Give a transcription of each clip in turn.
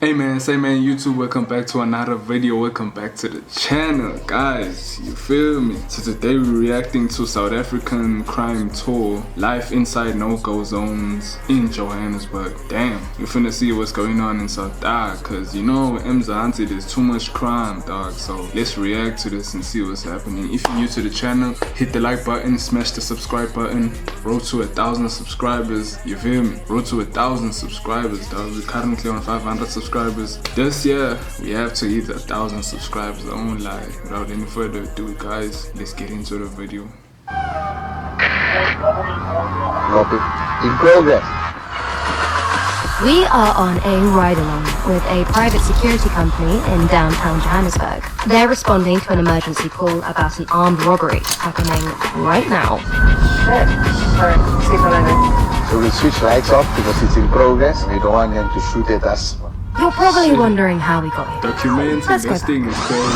Hey man, say man, YouTube, welcome back to another video, welcome back to the channel, guys, you feel me? So today we're reacting to South African crime tour, life inside no-go zones in Johannesburg. Damn, you finna see what's going on in South Africa, cause you know, Mzansi, there's too much crime, dog, so let's react to this and see what's happening. If you're new to the channel, hit the like button, smash the subscribe button, road to 1,000 subscribers, you feel me? Road to 1,000 subscribers, dog, we're currently on 500 subscribers. This year we have to hit 1,000 subscribers. I won't lie. Without any further ado, guys, let's get into the video. In progress. We are on a ride-along with a private security company in downtown Johannesburg. They're responding to an emergency call about an armed robbery happening right now. So we switch lights off because it's in progress. We don't want them to shoot at us. You're probably wondering how we got here. Documenting this thing is crazy.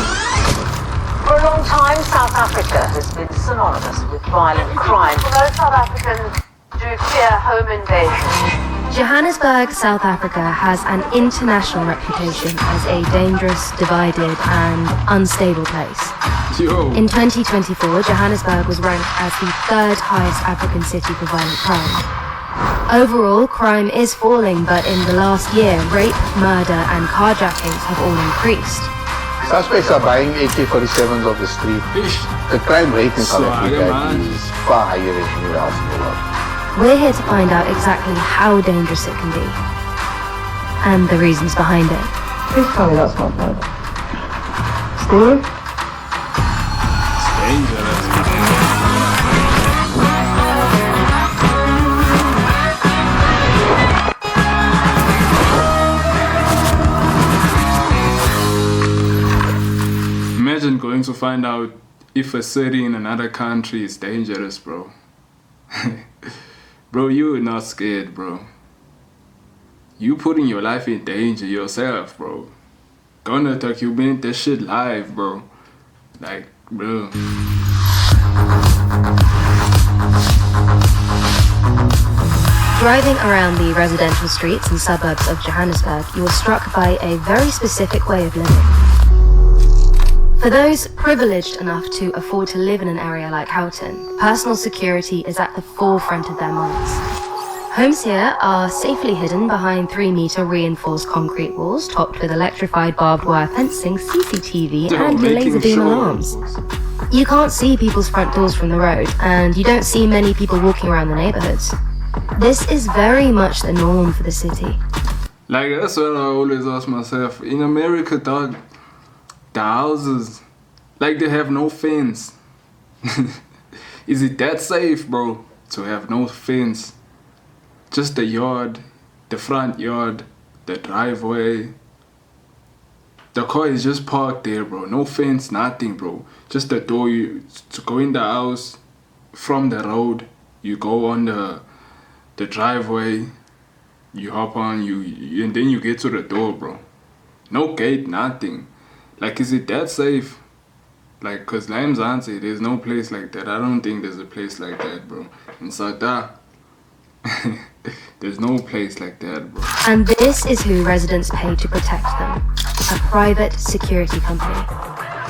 For a long time, South Africa has been synonymous with violent crime. Most South Africans do fear home invasion. Johannesburg, South Africa has an international reputation as a dangerous, divided and unstable place. Yo. In 2024, Johannesburg was ranked as the third highest African city for violent crime. Overall, crime is falling, but in the last year, rape, murder and carjackings have all increased. Suspects are buying AK-47s off the street. The crime rate in South Africa is far higher than anywhere else in the world. We're here to find out exactly how dangerous it can be and the reasons behind it. Please tell me that's not bad. It's Steve? dangerous. Imagine going to find out if a city in another country is dangerous, bro. Bro, you're not scared, bro. You putting your life in danger yourself, bro. Gonna document this shit live, bro. Like, bro. Driving around the residential streets and suburbs of Johannesburg, you are struck by a very specific way of living. For those privileged enough to afford to live in an area like Houghton, personal security is at the forefront of their minds. Homes here are safely hidden behind 3-meter reinforced concrete walls topped with electrified barbed wire fencing, CCTV and laser beam alarms. You can't see people's front doors from the road, and you don't see many people walking around the neighborhoods. This is very much the norm for the city. Like, that's what I always ask myself. In America, dog, the houses, like, they have no fence. Is it that safe, bro, to have no fence? Just the yard, the front yard, the driveway. The car is just parked there, bro. No fence, nothing, bro. Just the door. To go in the house from the road, you go on the driveway, you hop on, and then you get to the door, bro. No gate, nothing. Like, is it that safe? Like, cause Mzansi, there's no place like that. I don't think there's a place like that, bro. In South Africa, there's no place like that, bro. And this is who residents pay to protect them. A private security company.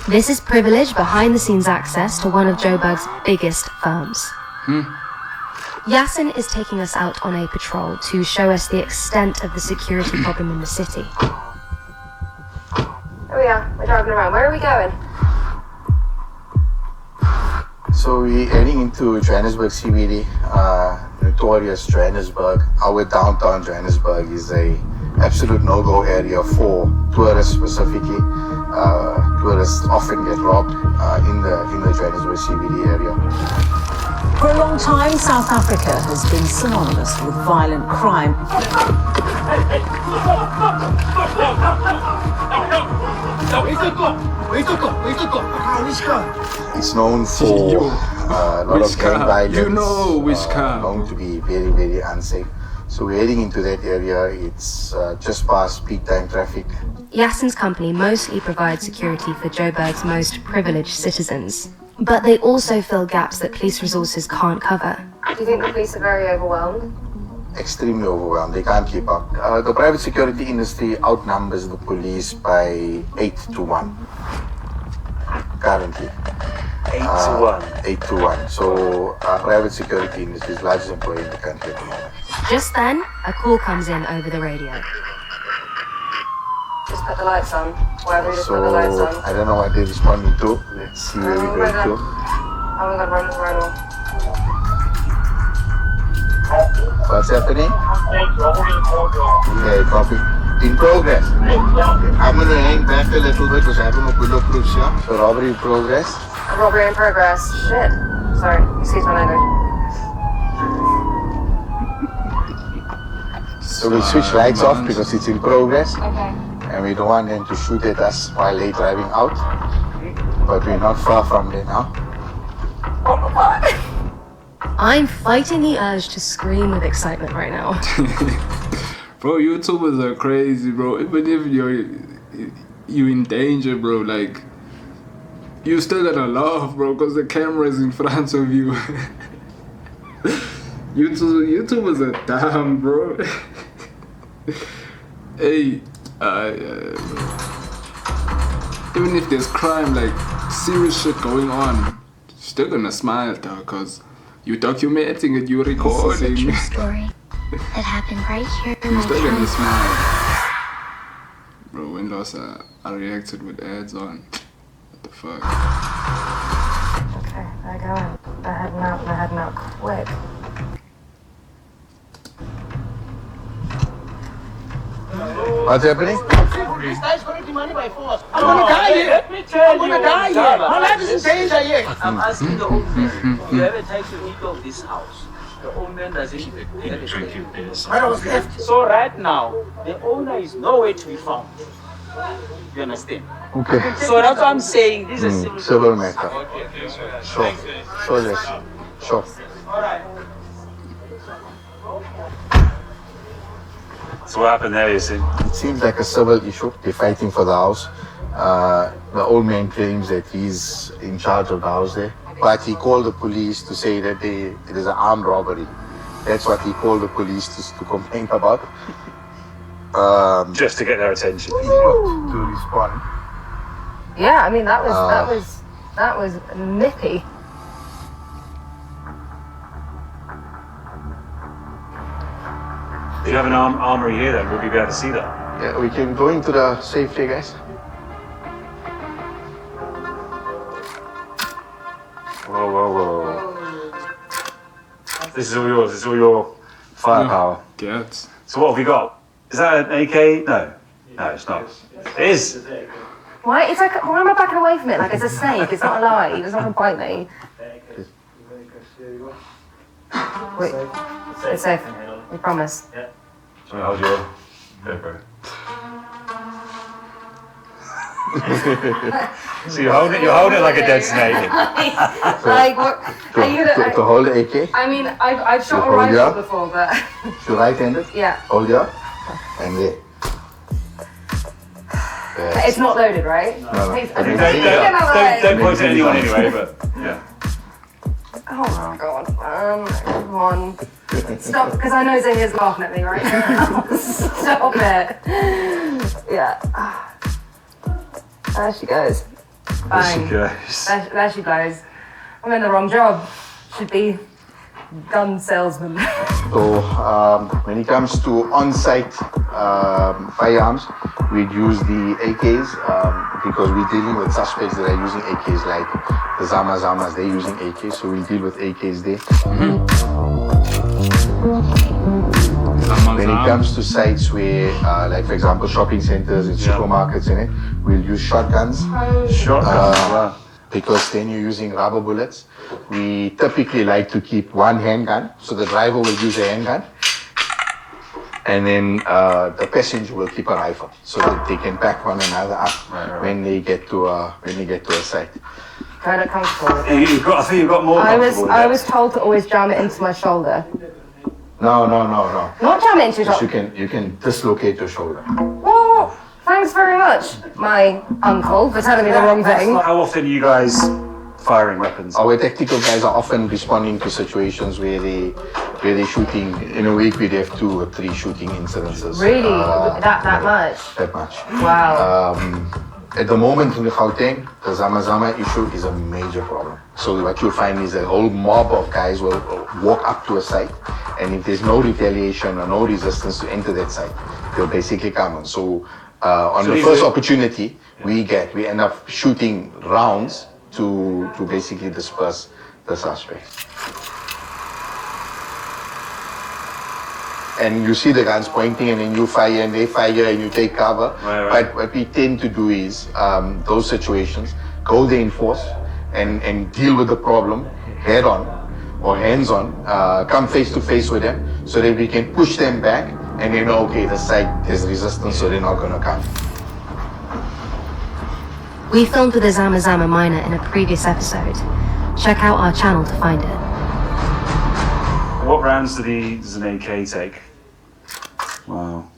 This is privileged behind-the-scenes access to one of Joburg's biggest firms. Yasin is taking us out on a patrol to show us the extent of the security problem in the city. Here we are, we're driving around. Where are we going? So we're heading into Johannesburg CBD, notorious Johannesburg. Our downtown Johannesburg is a absolute no-go area for tourists specifically. Tourists often get robbed in the Johannesburg CBD area. For a long time, South Africa has been synonymous with violent crime. It's known for a lot of gang violence. You know which car. Known to be very, very unsafe. So we're heading into that area. It's just past peak time traffic. Yasin's company mostly provides security for Joburg's most privileged citizens, but they also fill gaps that police resources can't cover. Do you think the police are very overwhelmed? extremely overwhelmed. They can't keep up. The private security industry outnumbers the police by 8 to 1 currently. 8 to 1. 8 to 1. So private security industry is the largest employer in the country at the moment. Just then, a call comes in over the radio. Just put the lights on. Wherever you just So put the lights on. I don't know what they're responding to. Let's see where we're going to. Oh my god, run. What's happening? Okay, copy. In progress. I'm going to hang back a little bit because I have no bulletproofs here. So robbery in progress. A robbery in progress. Shit. Sorry, excuse my language. So we switch lights off because it's in progress. Okay. And we don't want them to shoot at us while they're driving out. But we're not far from there now. I'm fighting the urge to scream with excitement right now. Bro, YouTubers are crazy, bro. Even if you in danger, bro, like, you still gotta laugh, bro, because the camera is in front of you. YouTubers are dumb, bro. Hey, even if there's crime, like, serious shit going on, still gonna smile, though, because you're documenting it, you're recording. This is a true story that happened right here in You're my still gonna town. smile. Bro, when-laws I reacted with ads on. What the fuck? Okay, they're going. They're heading out quick. What's happening? This guy's going to money by force. I'm gonna die here. Let me tell I'm gonna die here. My life is in danger here. I'm asking the old man, you ever take the ego of this house? The old man doesn't even drink you this. I was left. So right now, the owner is nowhere to be found. You understand? Okay. So that's what I'm saying. This is a Civil matter. Sure. Sure, yes. Sure. So what happened there, you see? It seems like a civil issue. They're fighting for the house. The old man claims that he's in charge of the house there. But he called the police to say that it is an armed robbery. That's what he called the police to complain about. Just to get their attention. To respond. Yeah, I mean that was nippy. If you have an armory here, then we'll be able to see that. Yeah, we can go into the safe here, guys. Whoa. This is all yours. This is all your firepower. Get. So what have we got? Is that an AK? No, it's not. It is. Why? It's like, why am I backing away from it? Like it's a snake. It's not alive. It's not gonna bite me. Wait, it's safe. We promise. So hold your GoPro. So you're holding it like a dead snake. Like what? Are you gonna? To hold the AK, I mean, I've shot a hold rifle your- before, but to right-handed, yeah, hold your, and there. it's not loaded, right? No. Please, I mean, Don't point at anyone anyway, but yeah. Oh my god. Come on. Stop, because I know Zahia's laughing at me right now. Stop it. Yeah. There she goes. Bang. There she goes. I'm in the wrong job. Should be gun salesman. So when it comes to on-site firearms, we'd use the AKs because we're dealing with suspects that are using AKs, like the Zamas, they're using AKs, so we'll deal with AKs there. When it comes to sites where, like for example, shopping centers and supermarkets in it, we'll use shotguns. Because then you're using rubber bullets. We typically like to keep one handgun, so the driver will use a handgun, and then the passenger will keep a rifle, so that they can back one another up when they get to a site. Kind of comfortable with it. I think you've got more. I was told to always jam it into my shoulder. No. Not jam it into your shoulder. You can dislocate your shoulder. Well, thanks very much, my uncle, for telling me the wrong thing. How often are you guys firing weapons? Our tactical guys are often responding to situations where they where they're shooting, in a week we'd have 2 or 3 shooting incidences. Really? That much? That much. Wow. At the moment in Gauteng, the Zamazama issue is a major problem. So what you'll find is a whole mob of guys will walk up to a site, and if there's no retaliation or no resistance to enter that site, they'll basically come on. So on the first opportunity we end up shooting rounds to basically disperse the suspects. And you see the guns pointing, and then you fire and they fire and you take cover. Right. But what we tend to do is, those situations, go there in force and deal with the problem head on or hands on, come face to face with them so that we can push them back and they know, okay, the site, there's resistance, so they're not gonna come. We filmed with a Zamazama miner in a previous episode. Check out our channel to find it. What rounds does an AK take? Wow.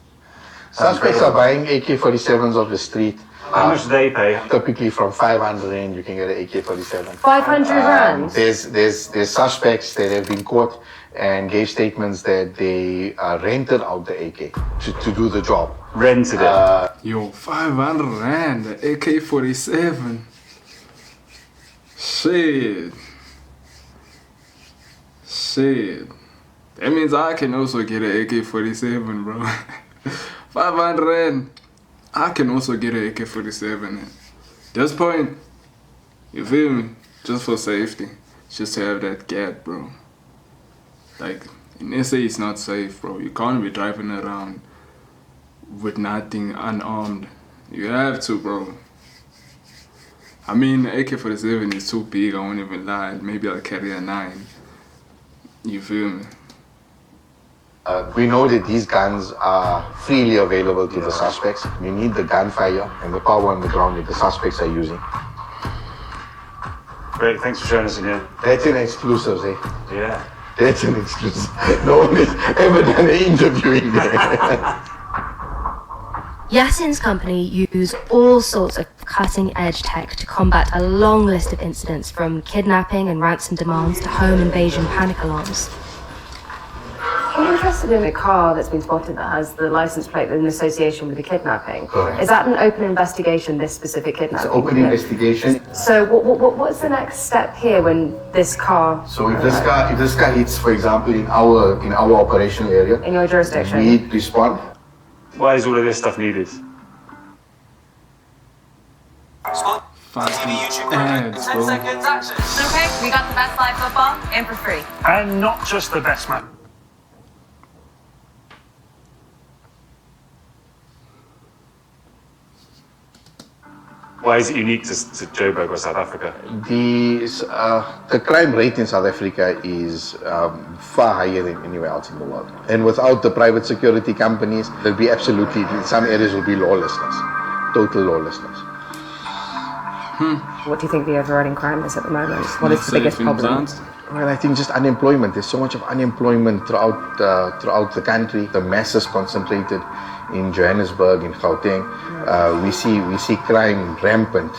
Suspects are buying AK-47s off the street. How much do they pay? Typically from 500 rand, you can get an AK-47. 500 rand? There's suspects that have been caught and gave statements that they rented out the AK to do the job. Rented it? Yo, 500 rand, the AK-47. Shit. That means I can also get an AK-47, bro. 500 rand. I can also get an AK-47. At this point, you feel me? Just for safety. Just to have that gap, bro. Like, in SA it's not safe, bro. You can't be driving around with nothing, unarmed. You have to, bro. I mean, AK-47 is too big, I won't even lie. Maybe I'll carry a 9. You feel me? We know that these guns are freely available to the suspects. We need the gunfire and the power on the ground that the suspects are using. Great, thanks for showing us in here. That's an exclusive, eh? Yeah. That's an exclusive. No one has ever done an interviewing there. Yasin's company use all sorts of cutting-edge tech to combat a long list of incidents, from kidnapping and ransom demands to home invasion panic alarms. I'm interested in a car that's been spotted that has the license plate in association with the kidnapping. Correct. Is that an open investigation, this specific kidnapping? It's an open investigation. So what's the next step here when this car... So if this car hits, for example, in our operational area, in your jurisdiction, we respond. Why is all of this stuff needed? Fucking ads, bro. Okay, we got the best live football and for free. And not just the best man. Why is it unique to Joburg or South Africa? The crime rate in South Africa is far higher than anywhere else in the world. And without the private security companies, there'll be absolutely, in some areas will be lawlessness, total lawlessness. What do you think the overriding crime is at the moment? What is the biggest problem? Well, I think just unemployment. There's so much of unemployment throughout the country. The masses concentrated in Johannesburg, in Gauteng. We see crime rampant.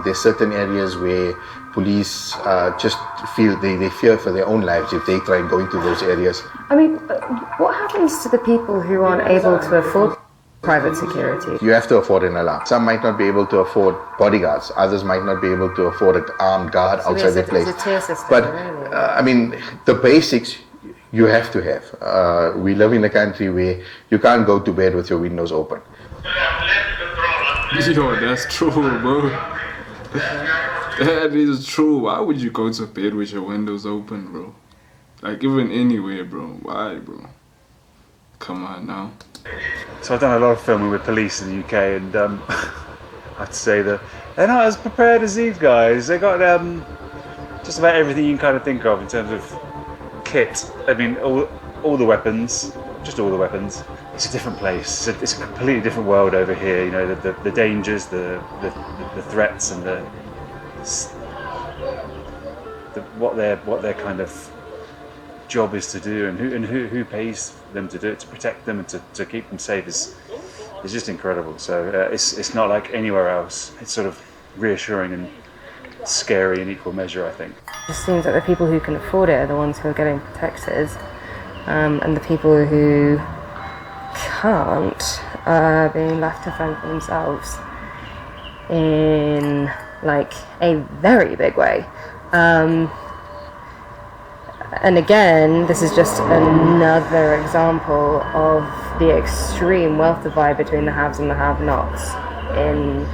There's certain areas where police just feel they fear for their own lives if they try and go into those areas. I mean, what happens to the people who aren't able to afford private security? You have to afford an alarm. Some might not be able to afford bodyguards. Others might not be able to afford an armed guard outside the place. It's a tier system, but really. I mean, the basics you have to have. We live in a country where you can't go to bed with your windows open. Yo, that's true, bro. That is true. Why would you go to bed with your windows open, bro? Like, even anywhere, bro. Why, bro? Come on now. So I've done a lot of filming with police in the UK, and I'd say that they're not as prepared as these guys. They got just about everything you can kind of think of in terms of kit. I mean, all the weapons, just all the weapons. It's a different place. It's a completely different world over here. You know, the dangers, the threats, and what their kind of job is to do, and who pays them to do it, to protect them and to keep them safe is just incredible. So it's not like anywhere else. It's sort of reassuring and scary in equal measure, I think. It seems like the people who can afford it are the ones who are getting protected. and the people who can't are being left to fend for themselves in like a very big way. And again, this is just another example of the extreme wealth divide between the haves and the have-nots in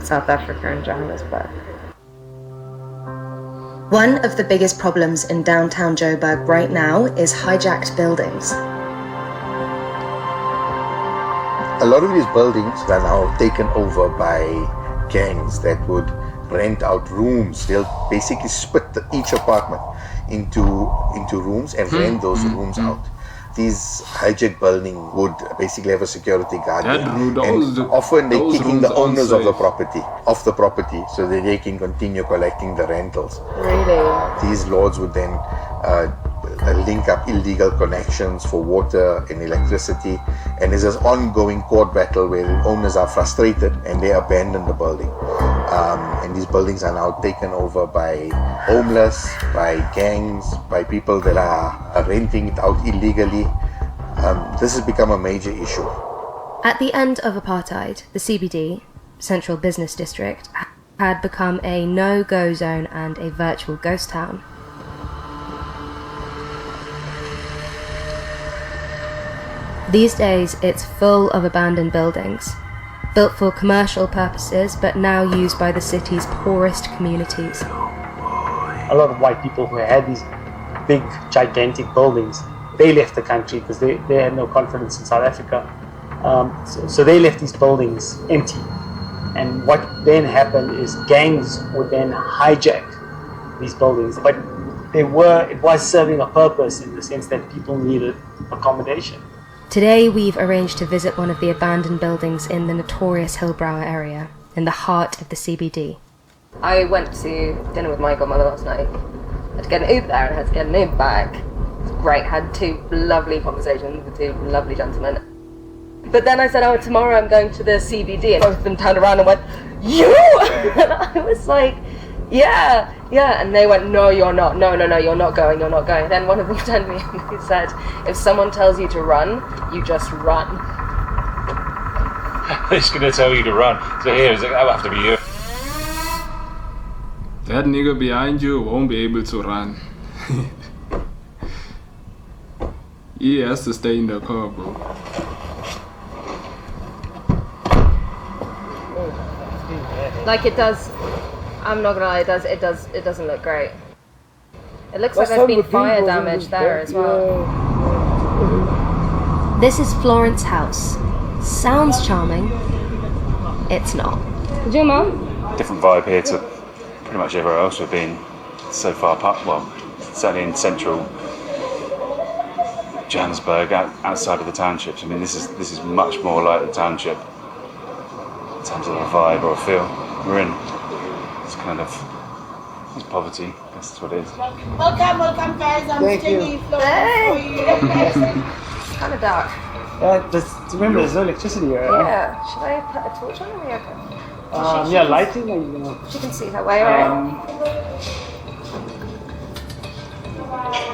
South Africa and Johannesburg. One of the biggest problems in downtown Joburg right now is hijacked buildings. A lot of these buildings are now taken over by gangs that would rent out rooms. They'll basically split each apartment into rooms and rent those rooms out. These hijacked buildings would basically have a security guard there. And often they're kicking the owners of the property off the property so that they can continue collecting the rentals. Really? These lords would then link up illegal connections for water and electricity, and there's this ongoing court battle where the owners are frustrated and they abandon the building. And these buildings are now taken over by homeless, by gangs, by people that are renting it out illegally. This has become a major issue. At the end of apartheid, the CBD, Central Business District, had become a no-go zone and a virtual ghost town. These days, it's full of abandoned buildings, built for commercial purposes, but now used by the city's poorest communities. A lot of white people who had these big, gigantic buildings, they left the country because they had no confidence in South Africa. So they left these buildings empty. And what then happened is gangs would then hijack these buildings. But it was serving a purpose in the sense that people needed accommodation. Today we've arranged to visit one of the abandoned buildings in the notorious Hillbrow area, in the heart of the CBD. I went to dinner with my godmother last night. I had to get an Uber there and I had to get an Uber back. It was great, had two lovely conversations with two lovely gentlemen. But then I said, oh, tomorrow I'm going to the CBD, and both of them turned around and went, you? And I was like, yeah. And they went, no, you're not. No, you're not going. Then one of them turned to me and he said, if someone tells you to run, you just run. He's going to tell you to run. So here, it's like, that'll have to be you. That nigga behind you won't be able to run. He has to stay in the car, bro. Like it does, I'm not gonna lie, it doesn't look great. It looks like there's been fire damage there as well. This is Florence House. Sounds charming. It's not. Did your mum? Different vibe here to pretty much everywhere else we've been so far apart. Well, certainly in central Johannesburg, outside of the townships. I mean, this is much more like the township in terms of a vibe or a feel we're in. It's kind of, it's poverty. That's what it is. Welcome guys. I'm taking Florence for you. It's kind of dark. Remember, there's no electricity here. Yeah. Should I put a torch on or are we okay? Lighting. She can see her way, right?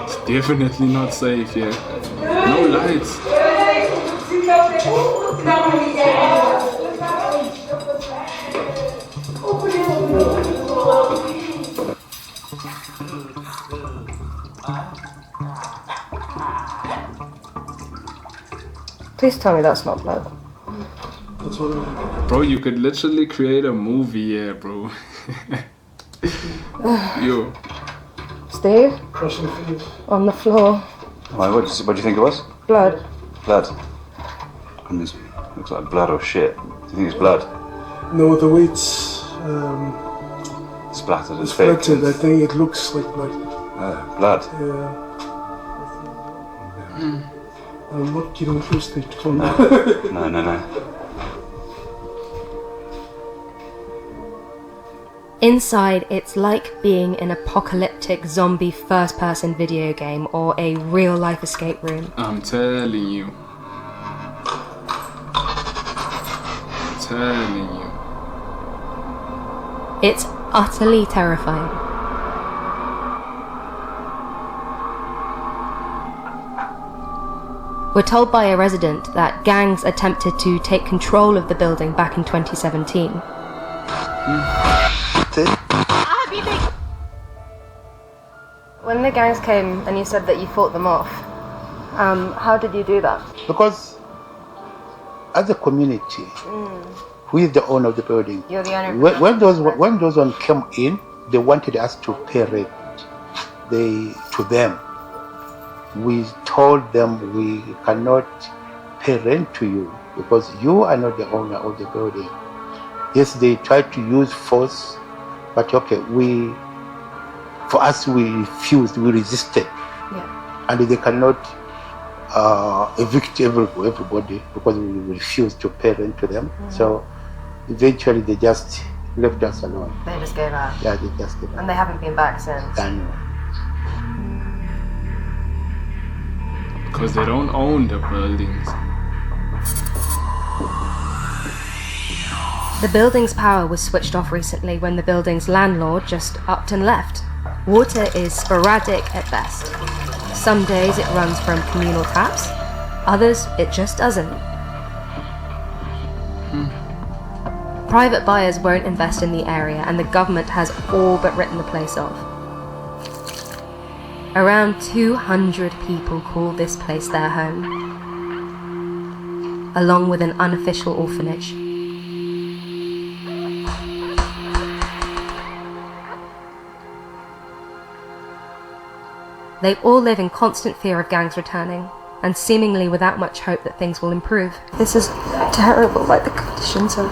It's definitely not safe here. No lights. Please tell me that's not blood. Bro, you could literally create a movie here, bro. Yo. Steve? On the floor. Why, what do you think it was? Blood. Blood. I mean, it looks like blood or shit. Do you think it's blood? No, the way it's splattered and thick. splattered, I think it looks like blood. Blood? Yeah. I'm not getting interested from No. No. Inside, it's like being an apocalyptic zombie first-person video game or a real-life escape room. I'm telling you. It's utterly terrifying. We're told by a resident that gangs attempted to take control of the building back in 2017. When the gangs came and you said that you fought them off, how did you do that? Because as a community, who is the owner of the building? You're the owner. When those one came in, they wanted us to pay rent. To them. We told them we cannot pay rent to you because you are not the owner of the building. Yes, they tried to use force, but okay, we refused, we resisted. Yeah. And they cannot evict everybody because we refused to pay rent to them. So eventually they just left us alone. They just gave up. Yeah, they just gave up. And they haven't been back since. I know. Because they don't own the buildings. The building's power was switched off recently when the building's landlord just upped and left. Water is sporadic at best. Some days it runs from communal taps, others it just doesn't. Private buyers won't invest in the area and the government has all but written the place off. Around 200 people call this place their home, along with an unofficial orphanage. They all live in constant fear of gangs returning, and seemingly without much hope that things will improve. This is terrible, like the conditions are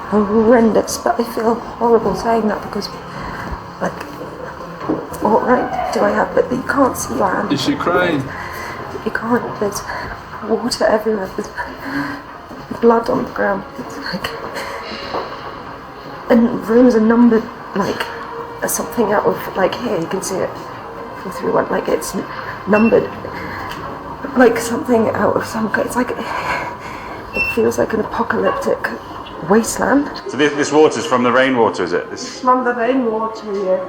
horrendous, but I feel horrible saying that because, like, what right do I have? But you can't see your hand. Is she crying? You can't, there's water everywhere, there's blood on the ground. It's like, and rooms are numbered, like, something out of, like, here, you can see it. 431, like it's numbered like something out of some kind. It's like it feels like an apocalyptic wasteland. So this water's from the rainwater, is it? This... From the rainwater, yeah.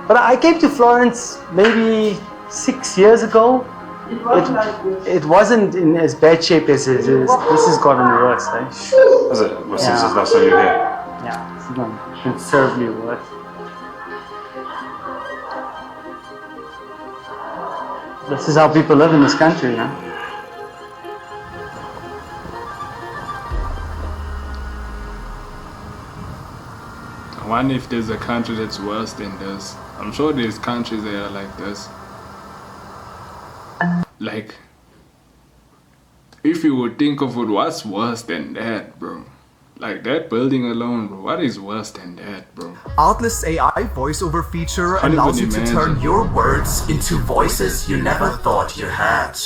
But I came to Florence maybe 6 years ago. It wasn't in as bad shape as it is. This has gotten worse, eh? Has it? Well, since the last time you were here? Yeah, it's gotten considerably worse. This is how people live in this country, you know? I wonder if there's a country that's worse than this. I'm sure there's countries that are like this. Like, if you would think of it, what's worse than that, bro? Like, that building alone, bro. What is worse than that, bro? Atlas AI voiceover feature allows you to turn your words into voices you never thought you had.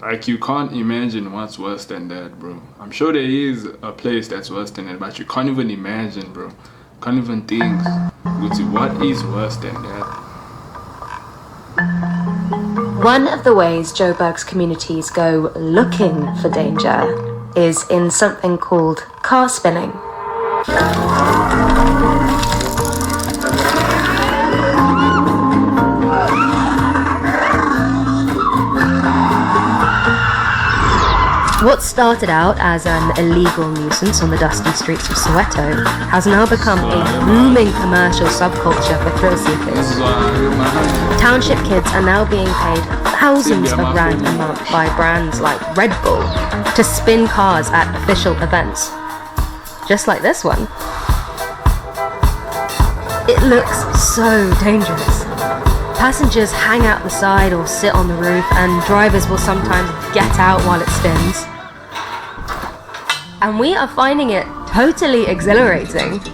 Like, you can't imagine what's worse than that, bro. I'm sure there is a place that's worse than that, but you can't even imagine, bro. Can't even think. What is worse than that? One of the ways Joburg's communities go looking for danger is in something called car spinning. What started out as an illegal nuisance on the dusty streets of Soweto has now become a booming commercial subculture for thrill seekers. Township kids are now being paid thousands of rand a month by brands like Red Bull to spin cars at official events. Just like this one. It looks so dangerous. Passengers hang out the side or sit on the roof, and drivers will sometimes get out while it spins. And we are finding it totally exhilarating. It's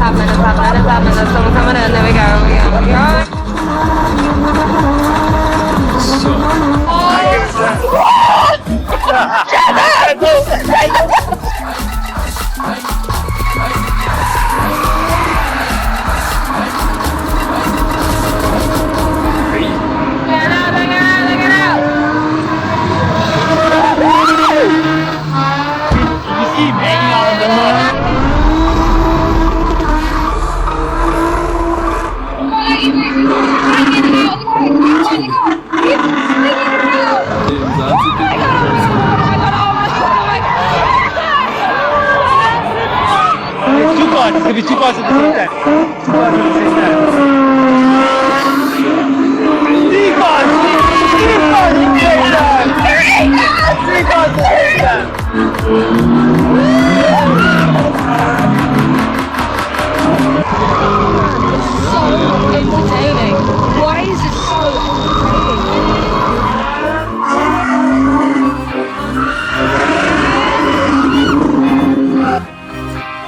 happening, there's someone coming in, there we go, parts. It's gonna be 2 parts at the same time. 2 parts at the same time. 3 parts! 3 parts at the same time! 3 parts at the same time! So entertaining. Why is it so entertaining?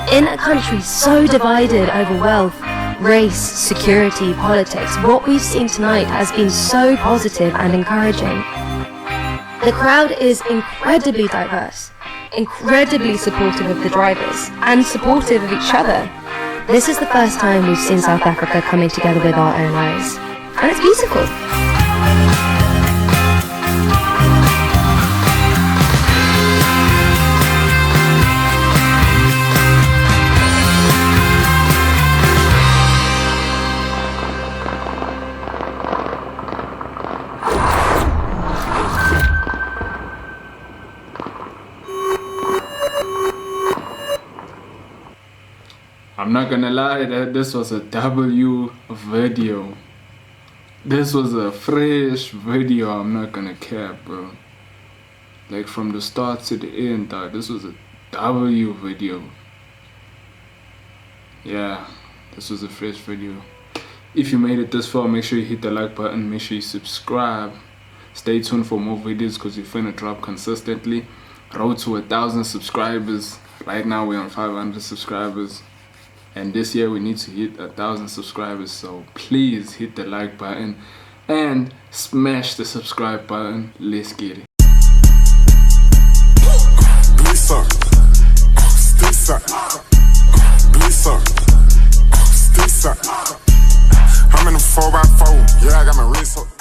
In a country so divided over wealth, race, security, politics, what we've seen tonight has been so positive and encouraging. The crowd is incredibly diverse, incredibly supportive of the drivers, and supportive of each other. This is the first time we've seen South Africa coming together with our own eyes, and it's beautiful. I'm not gonna lie, that this was a W video. This was a fresh video, I'm not gonna cap, bro. Like from the start to the end, dog, this was a W video. Yeah, this was a fresh video. If you made it this far, make sure you hit the like button, make sure you subscribe. Stay tuned for more videos because we're finna drop consistently. Road to 1,000 subscribers. Right now we're on 500 subscribers. And this year we need to hit 1,000 subscribers, so please hit the like button and smash the subscribe button. Let's get it. I'm in a 4x4, yeah, I got my wrist up.